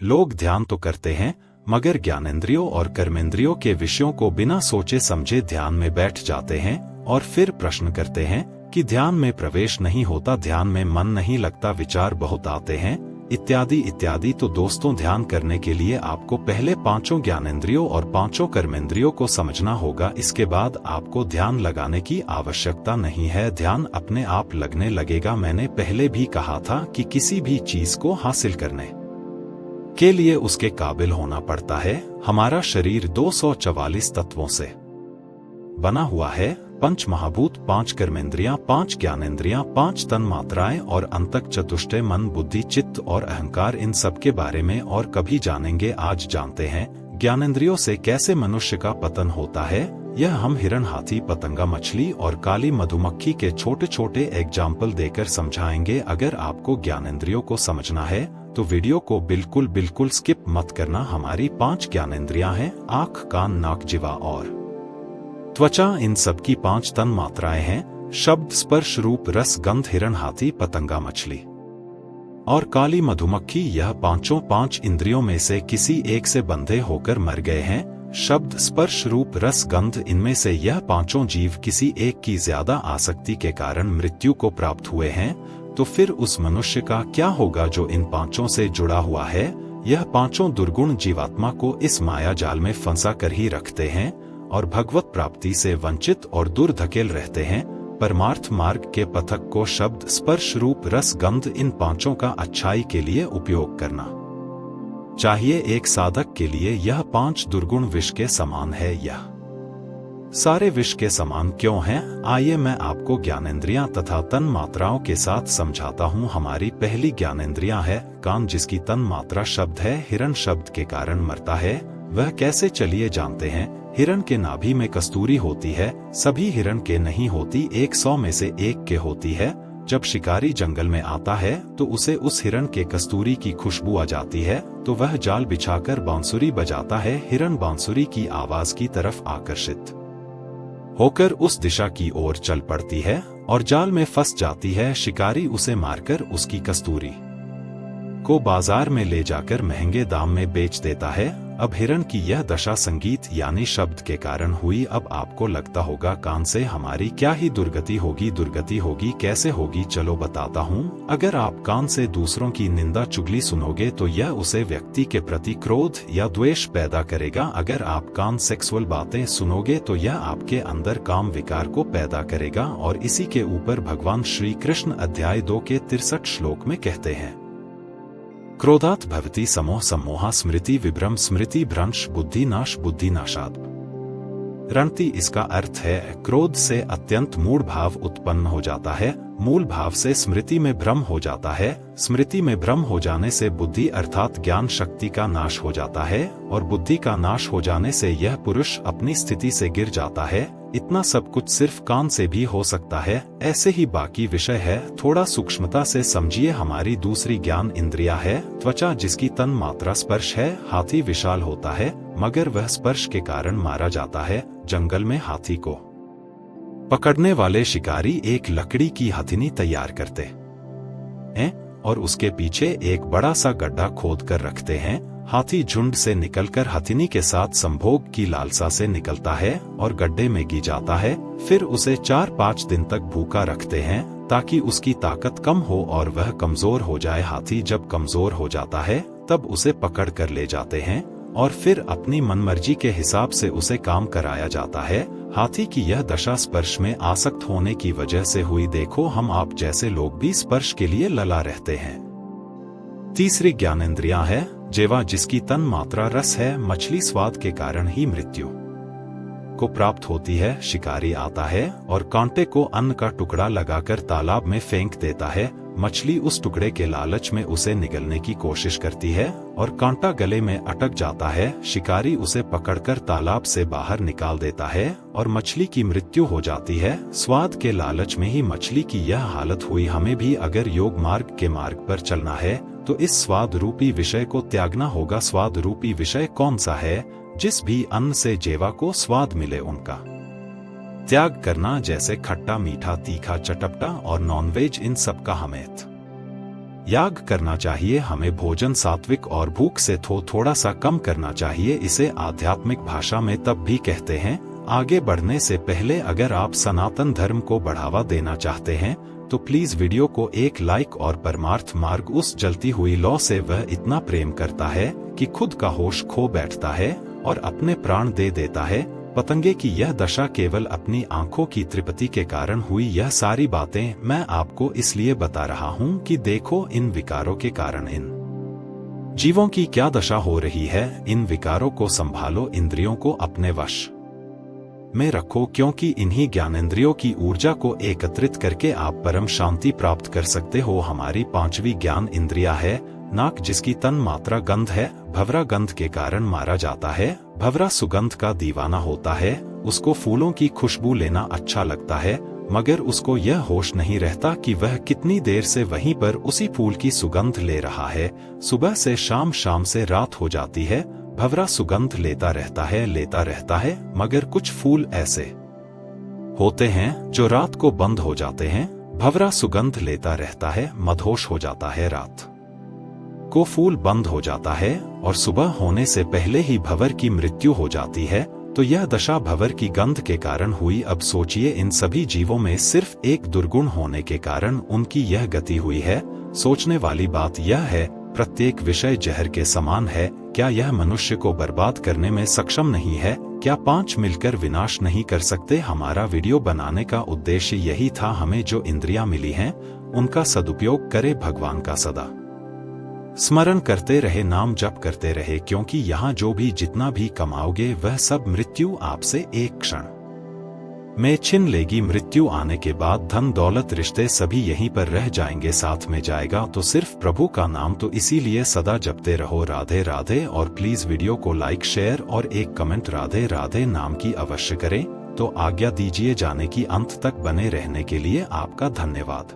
लोग ध्यान तो करते हैं, मगर ज्ञानेंद्रियों और कर्मेंद्रियों के विषयों को बिना सोचे समझे ध्यान में बैठ जाते हैं और फिर प्रश्न करते हैं कि ध्यान में प्रवेश नहीं होता, ध्यान में मन नहीं लगता, विचार बहुत आते हैं, इत्यादि इत्यादि। तो दोस्तों, ध्यान करने के लिए आपको पहले पांचों ज्ञानेंद्रियों और पांचों कर्मेंद्रियों को समझना होगा। इसके बाद आपको ध्यान लगाने की आवश्यकता नहीं है, ध्यान अपने आप लगने लगेगा। मैंने पहले भी कहा था कि किसी भी चीज को हासिल करने के लिए उसके काबिल होना पड़ता है। हमारा शरीर 244 तत्वों से बना हुआ है, 5 महाभूत, 5 कर्मेंद्रियां, 5 ज्ञानेंद्रियां, 5 तन मात्राएं और अंतक चतुष्टय मन, बुद्धि, चित्त और अहंकार। इन सब के बारे में और कभी जानेंगे। आज जानते हैं ज्ञानेंद्रियों से कैसे मनुष्य का पतन होता है। यह हम हिरण, हाथी, पतंगा, मछली और काली मधुमक्खी के छोटे छोटे एग्जाम्पल देकर समझाएंगे। अगर आपको ज्ञानेंद्रियों को समझना है तो वीडियो को बिल्कुल स्किप मत करना। हमारी 5 ज्ञानेंद्रियां हैं, आँख, कान, नाक, जिह्वा और त्वचा। इन सब की 5 तन मात्राएं हैं, शब्द, स्पर्श, रूप, रस, गंध। हिरण, हाथी, पतंगा, मछली और काली मधुमक्खी, यह पांचों 5 इंद्रियों में से किसी एक से बंधे होकर मर गए हैं। शब्द, स्पर्श, रूप, रस, गंध, इनमें से यह पांचों जीव किसी एक की ज्यादा आसक्ति के कारण मृत्यु को प्राप्त हुए हैं। तो फिर उस मनुष्य का क्या होगा जो इन पांचों से जुड़ा हुआ है। यह पांचों दुर्गुण जीवात्मा को इस माया जाल में फंसा कर ही रखते हैं और भगवत प्राप्ति से वंचित और दूर धकेल रहते हैं। परमार्थ मार्ग के पथक को शब्द, स्पर्श, रूप, रस, गंध, इन पांचों का अच्छाई के लिए उपयोग करना चाहिए। एक साधक के लिए यह 5 दुर्गुण विष के समान है। यह सारे विष के समान क्यों हैं? आइए मैं आपको ज्ञानेंद्रियां तथा तन मात्राओं के साथ समझाता हूं। हमारी पहली ज्ञानेंद्रियां है कान, जिसकी तन मात्रा शब्द है। हिरण शब्द के कारण मरता है, वह कैसे, चलिए जानते हैं। हिरण के नाभि में कस्तूरी होती है, सभी हिरण के नहीं होती, 100 में से 1 के होती है। जब शिकारी जंगल में आता है तो उसे उस हिरण के कस्तूरी की खुशबू आ जाती है, तो वह जाल बिछाकर बांसुरी बजाता है। हिरण बांसुरी की आवाज की तरफ आकर्षित होकर उस दिशा की ओर चल पड़ती है और जाल में फंस जाती है। शिकारी उसे मारकर उसकी कस्तूरी को बाजार में ले जाकर महंगे दाम में बेच देता है। अब हिरण की यह दशा संगीत यानी शब्द के कारण हुई। अब आपको लगता होगा कान से हमारी क्या ही दुर्गति होगी, कैसे होगी? चलो बताता हूँ। अगर आप कान से दूसरों की निंदा, चुगली सुनोगे तो यह उसे व्यक्ति के प्रति क्रोध या द्वेष पैदा करेगा। अगर आप कान सेक्सुअल बातें सुनोगे तो यह आपके अंदर काम विकार को पैदा करेगा। और इसी के ऊपर भगवान श्री कृष्ण अध्याय 2 के 63 श्लोक में कहते हैं, क्रोधात् भवति समोह, सम्मोहा स्मृति विभ्रम, स्मृति भ्रंश, बुद्धि नाशात् रणति। इसका अर्थ है क्रोध से अत्यंत मूढ़ भाव उत्पन्न हो जाता है, मूल भाव से स्मृति में भ्रम हो जाता है, स्मृति में भ्रम हो जाने से बुद्धि अर्थात ज्ञान शक्ति का नाश हो जाता है और बुद्धि का नाश हो जाने से यह पुरुष अपनी स्थिति से गिर जाता है। इतना सब कुछ सिर्फ कान से भी हो सकता है। ऐसे ही बाकी विषय है, थोड़ा सूक्ष्मता से समझिए। हमारी दूसरी ज्ञान इंद्रिया है त्वचा, जिसकी तन मात्रा स्पर्श है। हाथी विशाल होता है मगर वह स्पर्श के कारण मारा जाता है। जंगल में हाथी को पकड़ने वाले शिकारी एक लकड़ी की हथिनी तैयार करते हैं और उसके पीछे एक बड़ा सा गड्ढा खोद कर रखते हैं। हाथी झुंड से निकलकर हथिनी के साथ संभोग की लालसा से निकलता है और गड्ढे में गिर जाता है। फिर उसे 4-5 दिन तक भूखा रखते हैं ताकि उसकी ताकत कम हो और वह कमजोर हो जाए। हाथी जब कमजोर हो जाता है तब उसे पकड़ कर ले जाते हैं और फिर अपनी मनमर्जी के हिसाब से उसे काम कराया जाता है। हाथी की यह दशा स्पर्श में आसक्त होने की वजह से हुई। देखो, हम आप जैसे लोग भी स्पर्श के लिए लला रहते हैं। तीसरी ज्ञानेंद्रियां है जिह्वा, जिसकी तन मात्रा रस है। मछली स्वाद के कारण ही मृत्यु को प्राप्त होती है। शिकारी आता है और कांटे को अन्न का टुकड़ा लगाकर तालाब में फेंक देता है। मछली उस टुकड़े के लालच में उसे निगलने की कोशिश करती है और कांटा गले में अटक जाता है। शिकारी उसे पकड़कर तालाब से बाहर निकाल देता है और मछली की मृत्यु हो जाती है। स्वाद के लालच में ही मछली की यह हालत हुई। हमें भी अगर योग मार्ग के मार्ग पर चलना है तो इस स्वाद रूपी विषय को त्यागना होगा। स्वाद रूपी विषय कौन सा है? जिस भी अन्न से जिह्वा को स्वाद मिले उनका त्याग करना, जैसे खट्टा, मीठा, तीखा, चटपटा और नॉनवेज, इन सब का हमें याग करना चाहिए, हमें भोजन सात्विक और भूख से थोड़ा सा कम करना चाहिए। इसे आध्यात्मिक भाषा में तप भी कहते हैं। आगे बढ़ने से पहले अगर आप सनातन धर्म को बढ़ावा देना चाहते हैं तो प्लीज वीडियो को एक लाइक और परमार्थ मार्ग उस जलती हुई लौ से वह इतना प्रेम करता है कि खुद का होश खो बैठता है और अपने प्राण दे देता है। पतंगे की यह दशा केवल अपनी आंखों की तृप्ति के कारण हुई। यह सारी बातें मैं आपको इसलिए बता रहा हूँ कि देखो इन विकारों के कारण इन जीवों की क्या दशा हो रही है। इन विकारों को संभालो, इंद्रियों को अपने वश में रखो, क्योंकि इन्हीं ज्ञानेंद्रियों की ऊर्जा को एकत्रित करके आप परम शांति प्राप्त कर सकते हो। हमारी पांचवी ज्ञान इंद्रिया है नाक, जिसकी तन मात्रा गंध है। भंवरा गंध के कारण मारा जाता है। भंवरा सुगंध का दीवाना होता है, उसको फूलों की खुशबू लेना अच्छा लगता है, मगर उसको यह होश नहीं रहता कि वह कितनी देर से वहीं पर उसी फूल की सुगंध ले रहा है। सुबह से शाम, शाम से रात हो जाती है, भंवरा सुगंध लेता रहता है, मगर कुछ फूल ऐसे होते हैं जो रात को बंद हो जाते हैं। भंवरा सुगंध लेता रहता है, मदहोश हो जाता है, रात को फूल बंद हो जाता है और सुबह होने से पहले ही भंवर की मृत्यु हो जाती है। तो यह दशा भंवर की गंध के कारण हुई। अब सोचिए, इन सभी जीवों में सिर्फ एक दुर्गुण होने के कारण उनकी यह गति हुई है। सोचने वाली बात यह है, प्रत्येक विषय जहर के समान है। क्या यह मनुष्य को बर्बाद करने में सक्षम नहीं है? क्या पांच मिलकर विनाश नहीं कर सकते? हमारा वीडियो बनाने का उद्देश्य यही था। हमें जो इंद्रियां मिली हैं उनका सदुपयोग करें, भगवान का सदा स्मरण करते रहे, नाम जप करते रहे, क्योंकि यहाँ जो भी जितना भी कमाओगे वह सब मृत्यु आपसे एक क्षण में छिन लेगी। मृत्यु आने के बाद धन दौलत रिश्ते सभी यहीं पर रह जाएंगे, साथ में जाएगा तो सिर्फ प्रभु का नाम। तो इसीलिए सदा जपते रहो राधे राधे। और प्लीज वीडियो को लाइक, शेयर और एक कमेंट राधे राधे नाम की अवश्य करें। तो आज्ञा दीजिए जाने की, अंत तक बने रहने के लिए आपका धन्यवाद।